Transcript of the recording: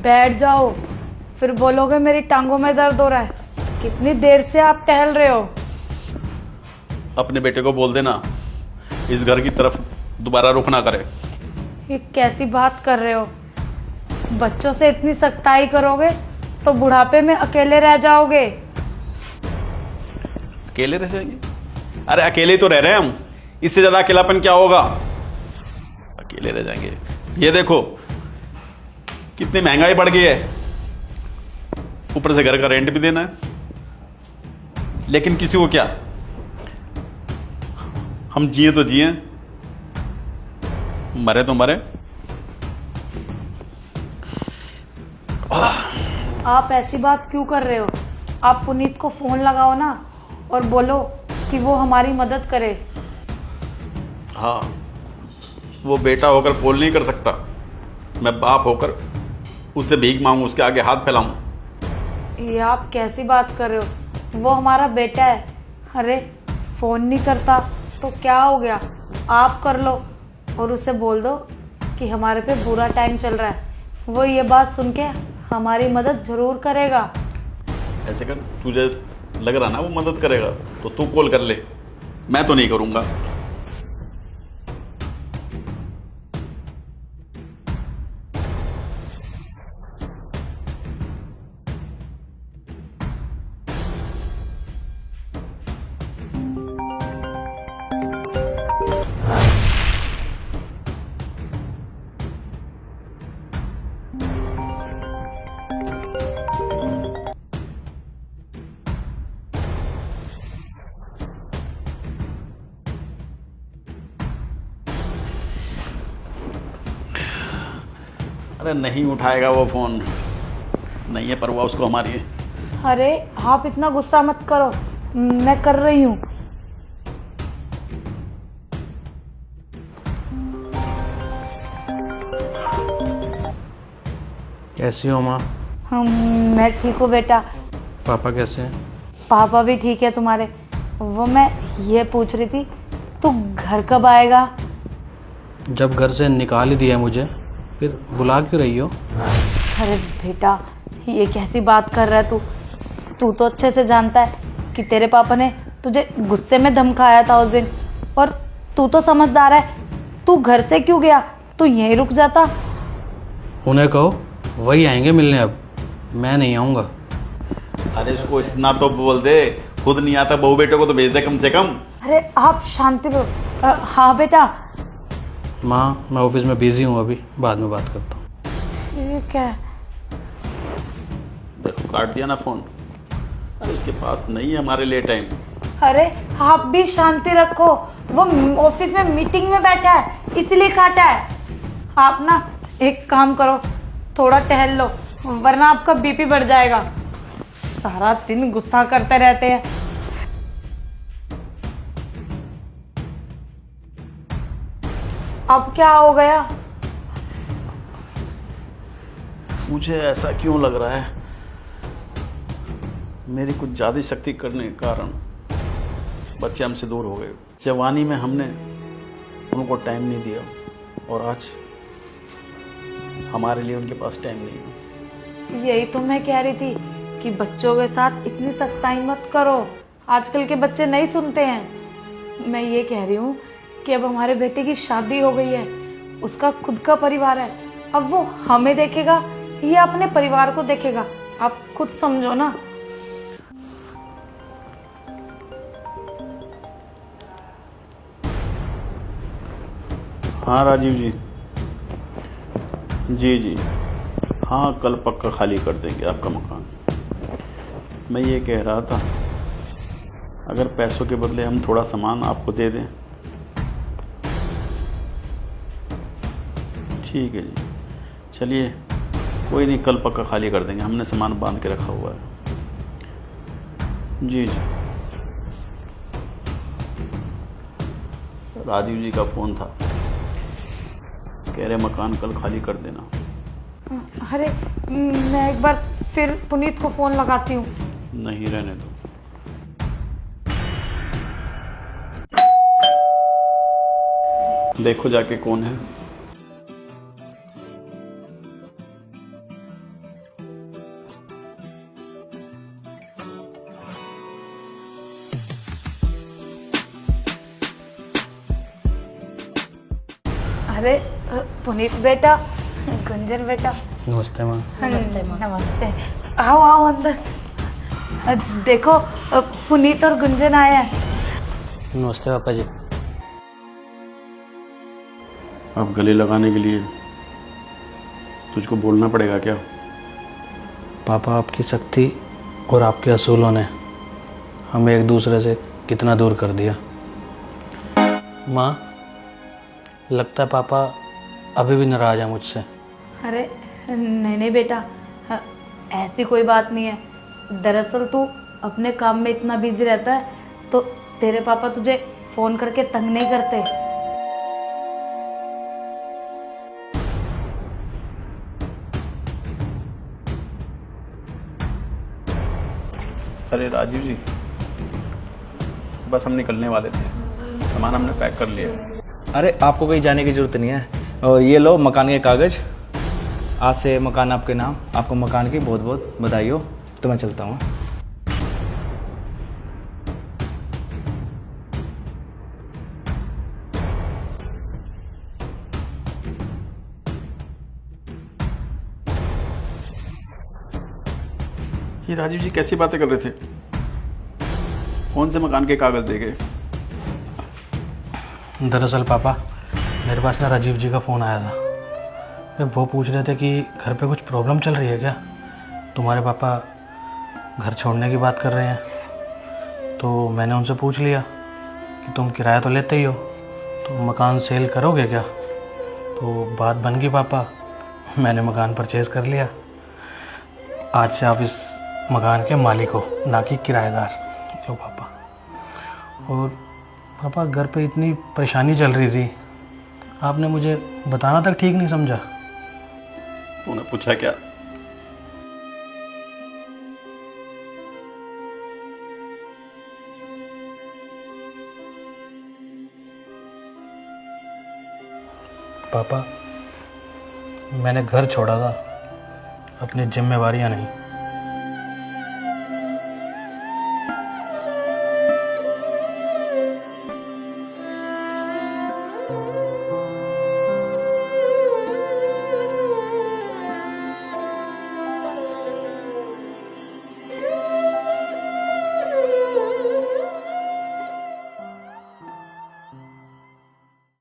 बैठ जाओ, फिर बोलोगे मेरी टांगों में दर्द हो रहा है। कितनी देर से आप टहल रहे हो? अपने बेटे को बोल देना इस घर की तरफ दोबारा रुख ना करे। ये कैसी बात कर रहे हो? बच्चों से इतनी सख्ताई करोगे तो बुढ़ापे में अकेले रह जाओगे। अकेले रह जाएंगे? अरे अकेले तो रह रहे हैं हम, इससे ज्यादा अकेलापन क्या होगा? अकेले रह जाएंगे? ये देखो कितनी महंगाई बढ़ गई है, ऊपर से घर का रेंट भी देना है। लेकिन किसी को क्या, हम जिए तो जिए, मरे तो मरे। आप ऐसी बात क्यों कर रहे हो? आप पुनीत को फोन लगाओ ना और बोलो कि वो हमारी मदद करे। हाँ, वो बेटा होकर बोल नहीं कर सकता, मैं बाप होकर उससे भीख मांगू, उसके आगे हाथ फैलाऊं? ये आप कैसी बात कर रहे हो? वो हमारा बेटा है। अरे फोन नहीं करता तो क्या हो गया, आप कर लो और उसे बोल दो कि हमारे पे बुरा टाइम चल रहा है। वो ये बात सुन के हमारी मदद जरूर करेगा। ऐसे कर, तुझे लग रहा ना वो मदद करेगा तो तू कॉल कर ले, मैं तो नहीं करूंगा। अरे नहीं उठाएगा वो फोन, नहीं है परवाह उसको हमारी। अरे आप इतना गुस्सा मत करो, मैं कर रही हूँ। कैसी हो माँ? मैं ठीक हूँ बेटा। पापा कैसे हैं? पापा भी ठीक है तुम्हारे। वो मैं ये पूछ रही थी, तू घर कब आएगा? जब घर से निकाल ही दिया मुझे, फिर बुला क्यों रही हो? अरे बेटा, ये कैसी बात कर रहा है तू? तू तो अच्छे से जानता है कि तेरे पापा ने तुझे गुस्से में धमकाया था उस दिन, और तू तो समझदार है। तू घर से क्यों गया? तू यहीं रुक जाता। उन्हें कहो वही आएंगे मिलने, अब मैं नहीं आऊँगा। अरे इसको इतना तो बोल दे, खुद नहीं आता बहू बेटे को तो भेज दे कम से कम। अरे आप शांति रहो। हाँ बेटा। माँ मैं ऑफिस में बिजी हूँ, अभी बाद में बात करता हूँ। ठीक है। देखो काट दिया ना फोन। अरे उसके पास नहीं है हमारे लिए टाइम। अरे आप भी शांति रखो, वो ऑफिस में मीटिंग में बैठा है इसलिए काटा है। आप ना एक काम करो, थोड़ा टहल लो, वरना आपका बीपी बढ़ जाएगा। सारा दिन गुस्सा करते रहते हैं। अब क्या हो गया? मुझे ऐसा क्यों लग रहा है, मेरी कुछ ज़्यादा शक्ति करने के कारण बच्चे हमसे दूर हो गए। जवानी में हमने उनको टाइम नहीं दिया और आज हमारे लिए उनके पास टाइम नहीं है। यही तो मैं कह रही थी कि बच्चों के साथ इतनी सख्ताई मत करो, आजकल के बच्चे नहीं सुनते हैं। मैं ये कह रही हूँ कि अब हमारे बेटे की शादी हो गई है, उसका खुद का परिवार है। अब वो हमें देखेगा या अपने परिवार को देखेगा? आप खुद समझो ना। हाँ राजीव जी, जी जी, हाँ कल पक्का खाली कर देंगे आपका मकान। मैं ये कह रहा था, अगर पैसों के बदले हम थोड़ा सामान आपको दे दें। ठीक है जी, चलिए कोई नहीं, कल पक्का खाली कर देंगे, हमने सामान बांध के रखा हुआ है। जी जी। राजीव जी का फ़ोन था, कह रहे मकान कल खाली कर देना। अरे मैं एक बार फिर पुनीत को फोन लगाती हूँ। नहीं रहने दो। देखो जाके कौन है। अरे पुनीत बेटा, गुंजन बेटा। नमस्ते माँ। नमस्ते। आओ आओ अंदर। देखो पुनीत और गुंजन आए हैं। नमस्ते पापा जी। अब गले लगाने के लिए तुझको बोलना पड़ेगा क्या? पापा, आपकी सख्ती और आपके असूलों ने हमें एक दूसरे से कितना दूर कर दिया। माँ, लगता है पापा अभी भी नाराज है मुझसे। अरे नहीं नहीं बेटा, ऐसी कोई बात नहीं है। दरअसल तू अपने काम में इतना बिजी रहता है तो तेरे पापा तुझे फोन करके तंग नहीं करते। अरे राजीव जी, बस हम निकलने वाले थे, सामान हमने पैक कर लिया। अरे आपको कहीं जाने की ज़रूरत नहीं है। और ये लो मकान के कागज़, आज से मकान आपके नाम। आपको मकान की बहुत बहुत बधाई हो। तो मैं चलता हूँ। ये राजीव जी कैसी बातें कर रहे थे? कौन से मकान के कागज दे गए? दरअसल पापा, मेरे पास ना राजीव जी का फ़ोन आया था। वो पूछ रहे थे कि घर पे कुछ प्रॉब्लम चल रही है क्या, तुम्हारे पापा घर छोड़ने की बात कर रहे हैं। तो मैंने उनसे पूछ लिया कि तुम किराया तो लेते ही हो, तो मकान सेल करोगे क्या? तो बात बन गई पापा, मैंने मकान परचेज़ कर लिया। आज से आप इस मकान के मालिक हो, ना कि किराएदार। लो पापा। और पापा, घर पे इतनी परेशानी चल रही थी, आपने मुझे बताना तक ठीक नहीं समझा। तूने पूछा क्या? पापा, मैंने घर छोड़ा था अपनी जिम्मेवारियां नहीं।